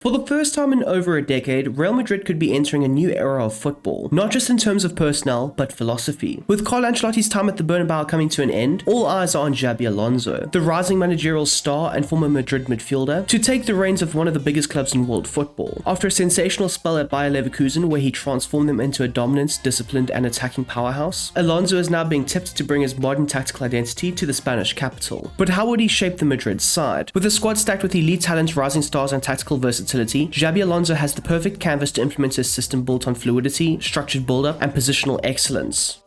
For the first time in over a decade, Real Madrid could be entering a new era of football, not just in terms of personnel, but philosophy. With Carlo Ancelotti's time at the Bernabéu coming to an end, all eyes are on Xabi Alonso, the rising managerial star and former Madrid midfielder, to take the reins of one of the biggest clubs in world football. After a sensational spell at Bayer Leverkusen where he transformed them into a dominant, disciplined and attacking powerhouse, Alonso is now being tipped to bring his modern tactical identity to the Spanish capital. But how would he shape the Madrid side? With a squad stacked with elite talent, rising stars and tactical versatility, Xabi Alonso has the perfect canvas to implement his system built on fluidity, structured build-up, and positional excellence.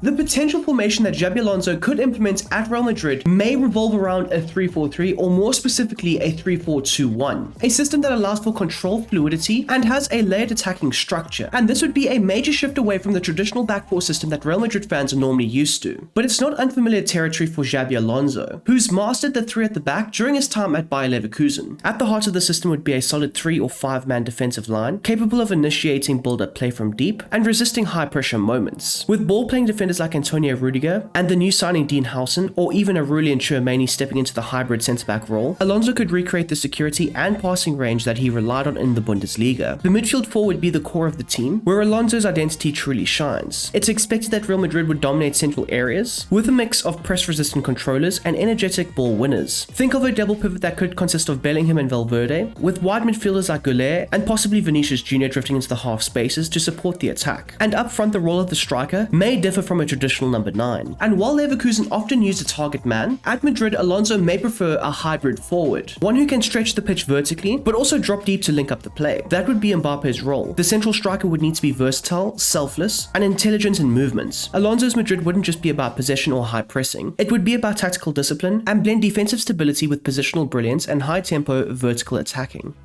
The potential formation that Xabi Alonso could implement at Real Madrid may revolve around a 3-4-3 or more specifically a 3-4-2-1, a system that allows for controlled fluidity and has a layered attacking structure, and this would be a major shift away from the traditional back four system that Real Madrid fans are normally used to. But it's not unfamiliar territory for Xabi Alonso, who's mastered the three at the back during his time at Bayer Leverkusen. At the heart of the system would be a solid 3 or 5-man defensive line, capable of initiating build-up play from deep and resisting high-pressure moments. With ball-playing defenders like Antonio Rudiger and the new signing Dean Howson, or even Aurelien Tchouameni stepping into the hybrid centre-back role, Alonso could recreate the security and passing range that he relied on in the Bundesliga. The midfield four would be the core of the team, where Alonso's identity truly shines. It's expected that Real Madrid would dominate central areas, with a mix of press-resistant controllers and energetic ball winners. Think of a double pivot that could consist of Bellingham and Valverde, with wide midfielders like Goulet and possibly Vinicius Jr. drifting into the half spaces to support the attack. And up front, the role of the striker may differ from a traditional number 9. And while Leverkusen often use a target man, at Madrid Alonso may prefer a hybrid forward, one who can stretch the pitch vertically but also drop deep to link up the play. That would be Mbappe's role. The central striker would need to be versatile, selfless, and intelligent in movements. Alonso's Madrid wouldn't just be about possession or high pressing, it would be about tactical discipline and blend defensive stability with positional brilliance and high tempo vertical attacking.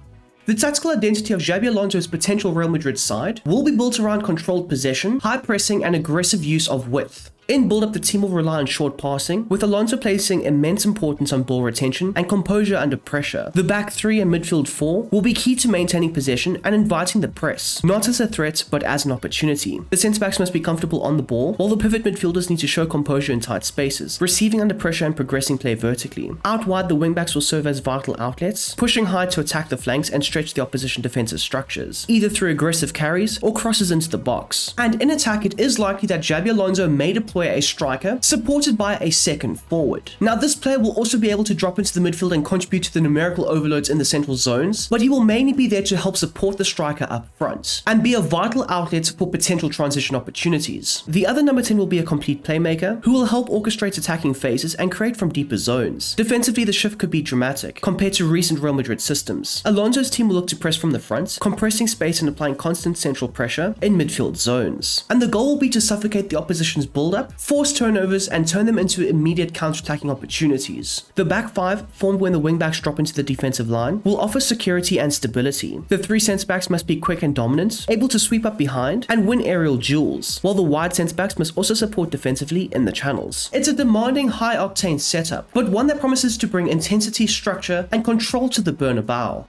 The tactical identity of Xabi Alonso's potential Real Madrid side will be built around controlled possession, high pressing, and aggressive use of width. In build-up, the team will rely on short passing, with Alonso placing immense importance on ball retention and composure under pressure. The back 3 and midfield 4 will be key to maintaining possession and inviting the press, not as a threat but as an opportunity. The centre-backs must be comfortable on the ball, while the pivot midfielders need to show composure in tight spaces, receiving under pressure and progressing play vertically. Out wide, the wingbacks will serve as vital outlets, pushing high to attack the flanks and stretch the opposition defensive structures, either through aggressive carries or crosses into the box. And in attack, it is likely that Xabi Alonso may deploy a striker supported by a second forward. Now, this player will also be able to drop into the midfield and contribute to the numerical overloads in the central zones, but he will mainly be there to help support the striker up front and be a vital outlet for potential transition opportunities. The other number 10 will be a complete playmaker who will help orchestrate attacking phases and create from deeper zones. Defensively, the shift could be dramatic compared to recent Real Madrid systems. Alonso's team will look to press from the front, compressing space and applying constant central pressure in midfield zones. And the goal will be to suffocate the opposition's build-up, force turnovers, and turn them into immediate counter-attacking opportunities. The back 5, formed when the wingbacks drop into the defensive line, will offer security and stability. The 3 centre-backs must be quick and dominant, able to sweep up behind and win aerial duels, while the wide centre-backs must also support defensively in the channels. It's a demanding, high-octane setup, but one that promises to bring intensity, structure, and control to the Bernabéu.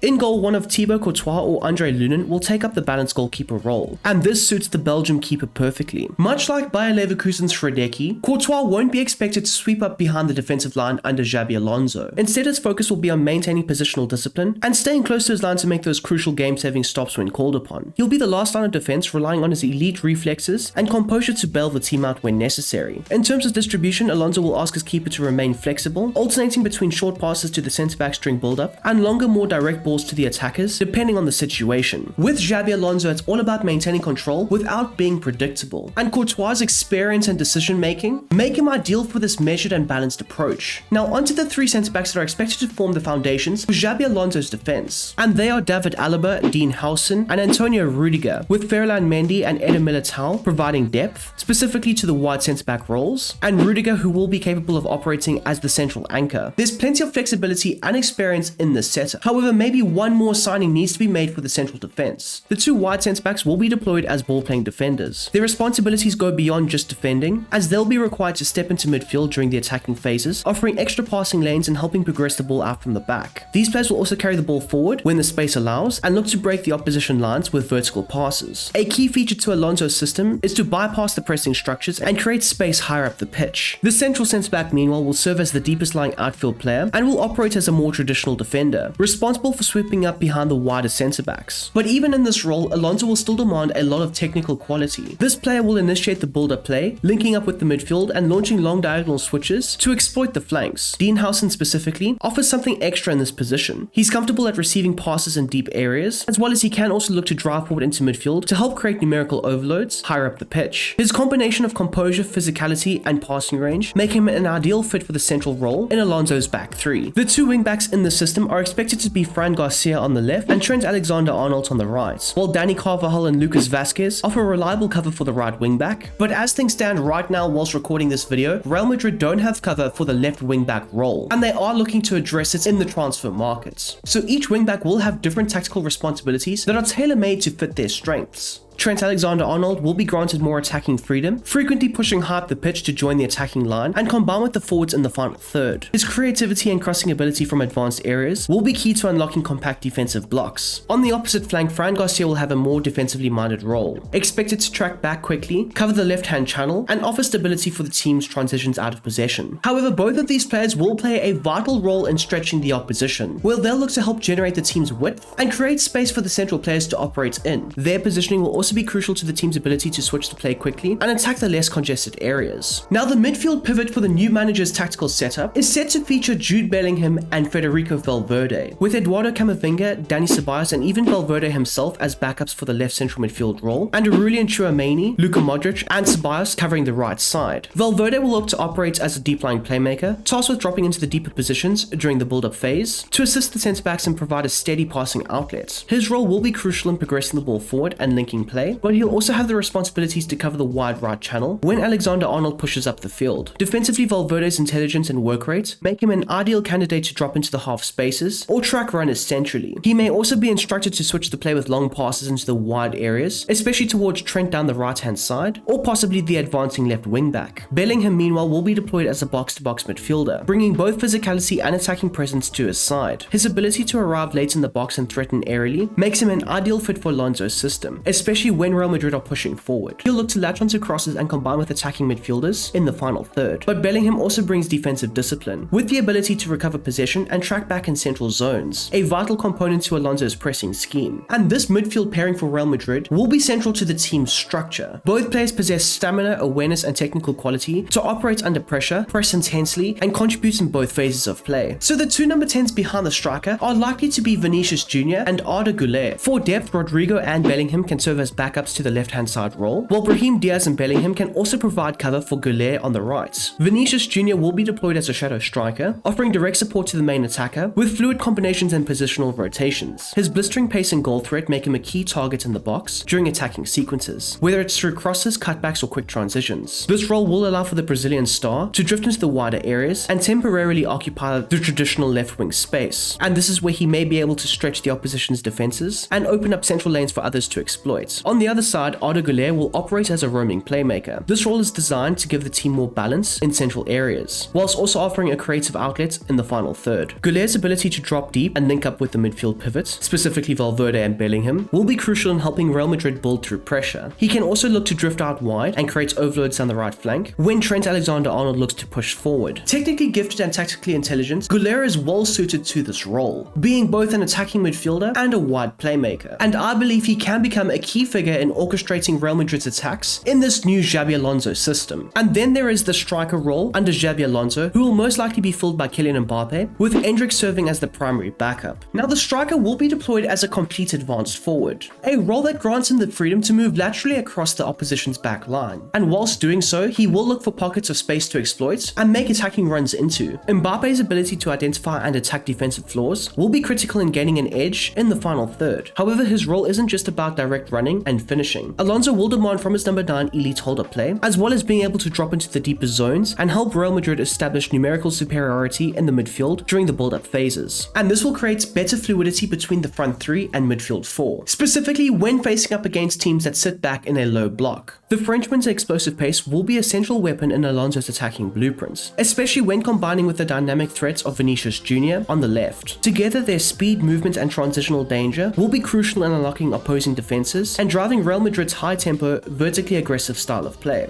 In goal, one of Thibaut Courtois or Andre Lunin will take up the balanced goalkeeper role, and this suits the Belgium keeper perfectly. Much like Bayer Leverkusen's Fredeki, Courtois won't be expected to sweep up behind the defensive line under Xabi Alonso. Instead, his focus will be on maintaining positional discipline and staying close to his line to make those crucial game-saving stops when called upon. He'll be the last line of defense, relying on his elite reflexes and composure to bail the team out when necessary. In terms of distribution, Alonso will ask his keeper to remain flexible, alternating between short passes to the centre-backs during build-up and longer, more direct balls to the attackers, depending on the situation. With Xabi Alonso, it's all about maintaining control without being predictable, and Courtois' experience and decision-making make him ideal for this measured and balanced approach. Now onto the 3 centre-backs that are expected to form the foundations for Xabi Alonso's defense, and they are David Alaba, Dean Howson, and Antonio Rudiger, with Ferland Mendy and Eder Militao providing depth, specifically to the wide centre-back roles, and Rudiger, who will be capable of operating as the central anchor. There's plenty of flexibility and experience in this setup. However, maybe one more signing needs to be made for the central defense. The 2 wide centre-backs will be deployed as ball-playing defenders. Their responsibilities go beyond just defending, as they'll be required to step into midfield during the attacking phases, offering extra passing lanes and helping progress the ball out from the back. These players will also carry the ball forward when the space allows and look to break the opposition lines with vertical passes. A key feature to Alonso's system is to bypass the pressing structures and create space higher up the pitch. The central centre-back, meanwhile, will serve as the deepest lying outfield player and will operate as a more traditional defender, responsible for sweeping up behind the wider centre-backs. But even in this role, Alonso will still demand a lot of technical quality. This player will initiate the build-up play, linking up with the midfield and launching long diagonal switches to exploit the flanks. Dean Howson specifically offers something extra in this position. He's comfortable at receiving passes in deep areas, as well as he can also look to drive forward into midfield to help create numerical overloads higher up the pitch. His combination of composure, physicality, and passing range make him an ideal fit for the central role in Alonso's back three. The two wingbacks in the system are expected to be Fran Garcia on the left and Trent Alexander-Arnold on the right, while Danny Carvajal and Lucas Vazquez offer reliable cover for the right wingback. But as things stand right now whilst recording this video, Real Madrid don't have cover for the left wingback role, and they are looking to address it in the transfer markets. So each wingback will have different tactical responsibilities that are tailor-made to fit their strengths. Trent Alexander-Arnold will be granted more attacking freedom, frequently pushing high up the pitch to join the attacking line and combine with the forwards in the final third. His creativity and crossing ability from advanced areas will be key to unlocking compact defensive blocks. On the opposite flank, Fran Garcia will have a more defensively minded role, expected to track back quickly, cover the left-hand channel, and offer stability for the team's transitions out of possession. However, both of these players will play a vital role in stretching the opposition, where they'll look to help generate the team's width and create space for the central players to operate in. Their positioning will also be crucial to the team's ability to switch the play quickly and attack the less congested areas. Now, the midfield pivot for the new manager's tactical setup is set to feature Jude Bellingham and Federico Valverde, with Eduardo Camavinga, Dani Ceballos, and even Valverde himself as backups for the left central midfield role, and Aurelien Tchouameni, Luka Modric, and Ceballos covering the right side. Valverde will look to operate as a deep-lying playmaker, tasked with dropping into the deeper positions during the build-up phase to assist the centre-backs and provide a steady passing outlet. His role will be crucial in progressing the ball forward and linking play, but he'll also have the responsibilities to cover the wide right channel when Alexander-Arnold pushes up the field. Defensively, Valverde's intelligence and work rate make him an ideal candidate to drop into the half spaces or track runners centrally. He may also be instructed to switch the play with long passes into the wide areas, especially towards Trent down the right-hand side, or possibly the advancing left wing-back. Bellingham, meanwhile, will be deployed as a box-to-box midfielder, bringing both physicality and attacking presence to his side. His ability to arrive late in the box and threaten aerially makes him an ideal fit for Alonso's system, especially when Real Madrid are pushing forward. He'll look to latch onto crosses and combine with attacking midfielders in the final third. But Bellingham also brings defensive discipline, with the ability to recover possession and track back in central zones, a vital component to Alonso's pressing scheme. And this midfield pairing for Real Madrid will be central to the team's structure. Both players possess stamina, awareness, and technical quality to operate under pressure, press intensely, and contribute in both phases of play. So the two number 10s behind the striker are likely to be Vinicius Jr. and Arda Güler. For depth, Rodrigo and Bellingham can serve as backups to the left-hand side role, while Brahim Diaz and Bellingham can also provide cover for Güler on the right. Vinicius Jr. will be deployed as a shadow striker, offering direct support to the main attacker with fluid combinations and positional rotations. His blistering pace and goal threat make him a key target in the box during attacking sequences, whether it's through crosses, cutbacks, or quick transitions. This role will allow for the Brazilian star to drift into the wider areas and temporarily occupy the traditional left wing space, and this is where he may be able to stretch the opposition's defenses and open up central lanes for others to exploit. On the other side, Arda Güler will operate as a roaming playmaker. This role is designed to give the team more balance in central areas, whilst also offering a creative outlet in the final third. Güler's ability to drop deep and link up with the midfield pivots, specifically Valverde and Bellingham, will be crucial in helping Real Madrid build through pressure. He can also look to drift out wide and create overloads down the right flank when Trent Alexander-Arnold looks to push forward. Technically gifted and tactically intelligent, Güler is well suited to this role, being both an attacking midfielder and a wide playmaker, and I believe he can become a key figure in orchestrating Real Madrid's attacks in this new Xabi Alonso system. And then there is the striker role under Xabi Alonso, who will most likely be filled by Kylian Mbappe, with Endrick serving as the primary backup. Now, the striker will be deployed as a complete advanced forward, a role that grants him the freedom to move laterally across the opposition's back line, and whilst doing so, he will look for pockets of space to exploit and make attacking runs into. Mbappe's ability to identify and attack defensive flaws will be critical in gaining an edge in the final third. However, his role isn't just about direct running and finishing. Alonso will demand from his number 9 elite holder play, as well as being able to drop into the deeper zones and help Real Madrid establish numerical superiority in the midfield during the build-up phases. And this will create better fluidity between the front 3 and midfield 4, specifically when facing up against teams that sit back in a low block. The Frenchman's explosive pace will be a central weapon in Alonso's attacking blueprints, especially when combining with the dynamic threats of Vinicius Jr. on the left. Together, their speed, movement, and transitional danger will be crucial in unlocking opposing defenses and driving Real Madrid's high-tempo, vertically aggressive style of play.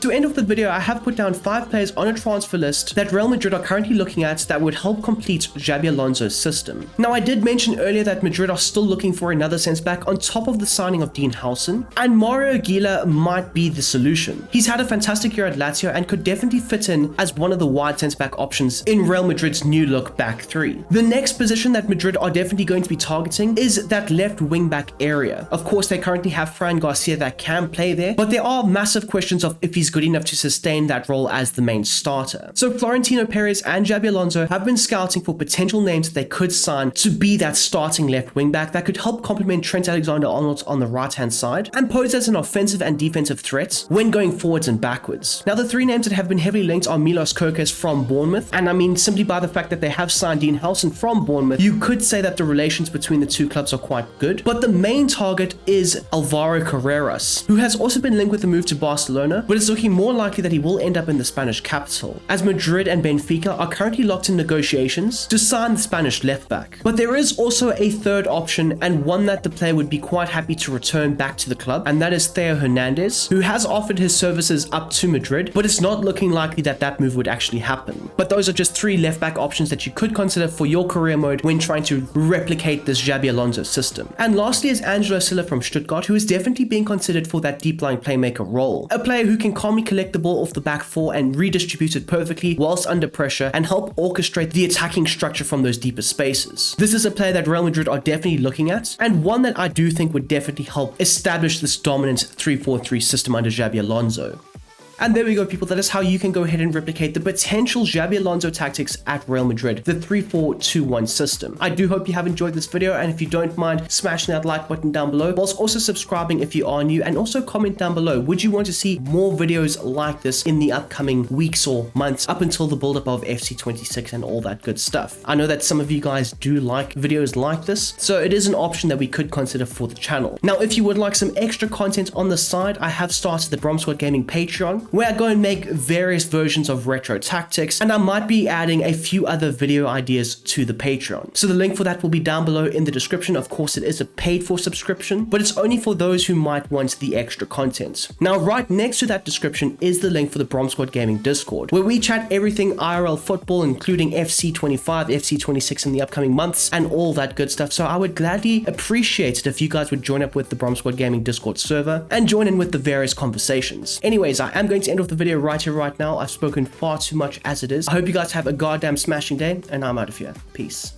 To end off the video, I have put down 5 players on a transfer list that Real Madrid are currently looking at that would help complete Xabi Alonso's system. Now, I did mention earlier that Madrid are still looking for another centre-back on top of the signing of Dean Howson, and Mario Aguilar might be the solution. He's had a fantastic year at Lazio and could definitely fit in as one of the wide centre-back options in Real Madrid's new look back three. The next position that Madrid are definitely going to be targeting is that left wing-back area. Of course, they currently have Fran Garcia that can play there, but there are massive questions of if he's good enough to sustain that role as the main starter. So Florentino Perez and Xabi Alonso have been scouting for potential names that they could sign to be that starting left wing back that could help complement Trent Alexander-Arnold on the right hand side and pose as an offensive and defensive threat when going forwards and backwards. Now, the 3 names that have been heavily linked are Milos Kerkez from Bournemouth, and I mean, simply by the fact that they have signed Dean Howson from Bournemouth, you could say that the relations between the two clubs are quite good. But the main target is Alvaro Carreras, who has also been linked with the move to Barcelona, but it's looking more likely that he will end up in the Spanish capital, as Madrid and Benfica are currently locked in negotiations to sign the Spanish left back. But there is also a third option, and one that the player would be quite happy to return back to the club, and that is Theo Hernandez, who has offered his services up to Madrid, but it's not looking likely that that move would actually happen. But those are just 3 left back options that you could consider for your career mode when trying to replicate this Xabi Alonso system. And lastly is Angelo Silva from Stuttgart, who is definitely being considered for that deep line playmaker role. A player who can calmly collect the ball off the back 4 and redistribute it perfectly whilst under pressure and help orchestrate the attacking structure from those deeper spaces. This is a player that Real Madrid are definitely looking at, and one that I do think would definitely help establish this dominant 3-4-3 system under Xabi Alonso. And there we go, people. That is how you can go ahead and replicate the potential Xabi Alonso tactics at Real Madrid, the 3-4-2-1 system. I do hope you have enjoyed this video, and if you don't mind smashing that like button down below, whilst also subscribing if you are new, and also comment down below, would you want to see more videos like this in the upcoming weeks or months up until the build-up of FC26 and all that good stuff? I know that some of you guys do like videos like this, so it is an option that we could consider for the channel. Now, if you would like some extra content on the side, I have started the Brom Squad Gaming Patreon, where I go and make various versions of retro tactics, and I might be adding a few other video ideas to the Patreon. So the link for that will be down below in the description. Of course, it is a paid for subscription, but it's only for those who might want the extra content. Now, right next to that description is the link for the Brom Squad Gaming Discord, where we chat everything IRL football, including FC25, FC26 in the upcoming months, and all that good stuff. So I would gladly appreciate it if you guys would join up with the Brom Squad Gaming Discord server and join in with the various conversations. Anyways, I am going to end off the video right here, right now. I've spoken far too much as it is. I hope you guys have a goddamn smashing day, and I'm out of here. Peace.